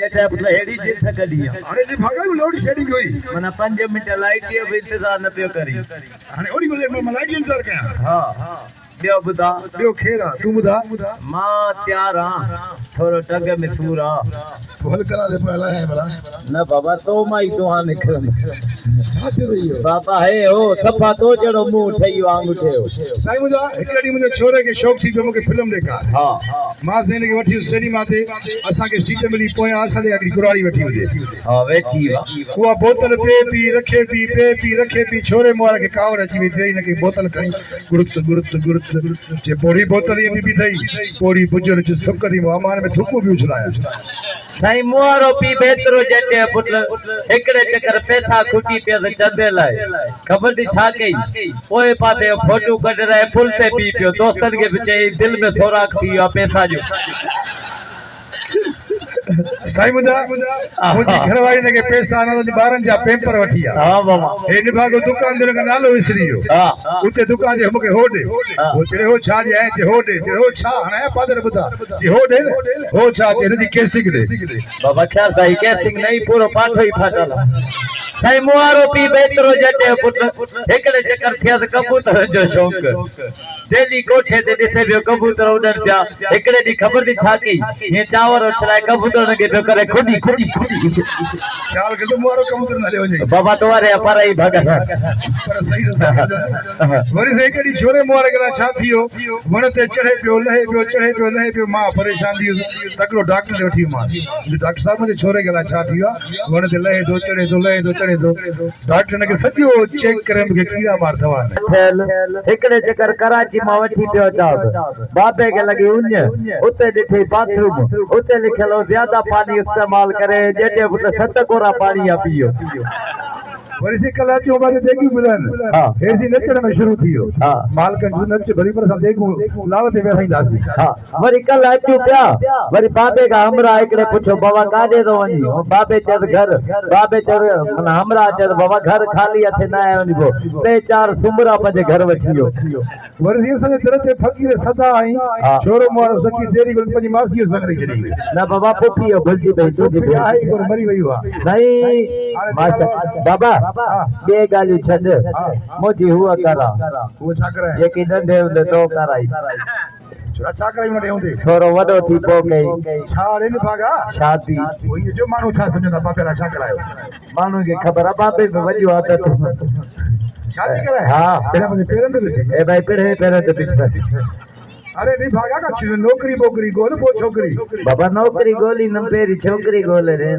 जेठा पुत्र हेड़ी जित कडी अरे नहीं भागा लोड शेडिंग हुई मना 5 मिनट लाइट ये भी इंतजार न पियो करी हाने ओडी गोले में लाइट इंतजार कया हां बियो बुदा बियो खेरा तू बुदा मां तैयार थोरो टग में सूरा बोल करा दे पहला है भला न बाबा तो माई तो हां निकल छात रही हो बाबा है ओ सफा तो जड़ो मुंह ठई वांग ठयो साईं मुजा एकड़ी मुजे छोरे के शौक थी जो मके फिल्म देखा हां मां सेन के वठी सिनेमा ते असा के सीट मिली पोया असा दे अगली कुराड़ी वठी हुजे हां वेठी वा कुआ बोतल पे पी रखे पी छोरे मोरा के कावड़ अची वे तेरी न के बोतल खणी गुरुत जे पोड़ी बोतल ये भी थई पोड़ी बुजर जे थुक दी मामान में थुक भी उछलाया साईं मुआरो पी बेतरो जेटे पुत्र एकड़े चक्कर पैसा खुटी पे चंदे लाए खबर दी छा कई ओए पाते फोटो कढ रहे फुल ते पी पियो दोस्तन के बिचे दिल में थोड़ा थी पैसा जो साईं मुजा मुजी घरवारी ने के पैसा आना तो बारन जा पेपर वठिया हां बाबा ए निभागो दुकान दे का नालो विसरियो हां उते दुकान जे हमके होडे वो तेरे हो छा जे जे होडे तेरे हो छा हणे पादर बुदा जे होडे हो छा जे नदी केसिक दे बाबा ख्याल भाई केसिक नहीं पूरो पाठो ही फाटल साईं मुआरो पी बेतरो जटे पुत्र एकड़े चक्कर थिया कबूतर जो शौक डेली कोठे ते दिसे बियो कबूतर उडन पिया एकड़े दी खबर दी छा की ये चावर उछलाए कबूतर के करे खुदी चाल के तो मुआरो कबूतर न ले हो जाई बाबा तुम्हारे पर ही भगत पर सही से वरी से एकड़ी छोरे मोरे के छा थियो वन ते चढ़े पियो लहे पियो मां परेशान थी तकरो डॉक्टर वठी मां डॉक्टर साहब मुझे छोरे के छा थियो वन ते लहे दो चढ़े दो डॉक्टर ने के सॼो चेक करे मुके कीड़ा मार दवा एकड़े चक्कर कराची मां वठी पियो चाव बाबे के लगी उन्य उते दिठी बाथरूम उते लिखल ज्यादा पानी इस्तेमाल करे जेटे पुत्र 7 कोरा पानी पियो वरी से कल अचो बारे देखी बुलन हां हेसी नचण में शुरू थियो हां मालकन जो नच भरी पर सा देखो लावते वेठाई दासी हां वरी कल अचो पिया वरी बाबे का हमरा एकड़े पुछो बाबा काडे तो वनी बाबे चर घर बाबे चर हमरा चर बाबा घर खाली हथे ना आयो निबो 3-4 सुमरा पंजे घर वठियो वरी से सने तरते फकीर सदा आई छोरो मोर सकी देरी गोल पंजी मासी संगरी चली ना बाबा पुपियो भलजी भाई तू भी आई गोल मरी वई हुआ नहीं माशा बाबा बे गाली छड मोजी हुआ करा वो छा करे ये की नंढे हुंदे तो कराई छोरा छा करे मटे हुंदे थोरो वडो थी पो गई छाड़े न भागा शादी वो ये जो मानु छा समझदा बापे ला छा करायो मानु के खबर आ बापे में वडियो आता तो शादी कराए हां तेरा मुझे पेरन दे ए भाई पेरे ते पीछे अरे नहीं भागा का चीज नौकरी बोकरी गोल बो छोकरी बाबा नौकरी गोली न पेरी छोकरी गोले रे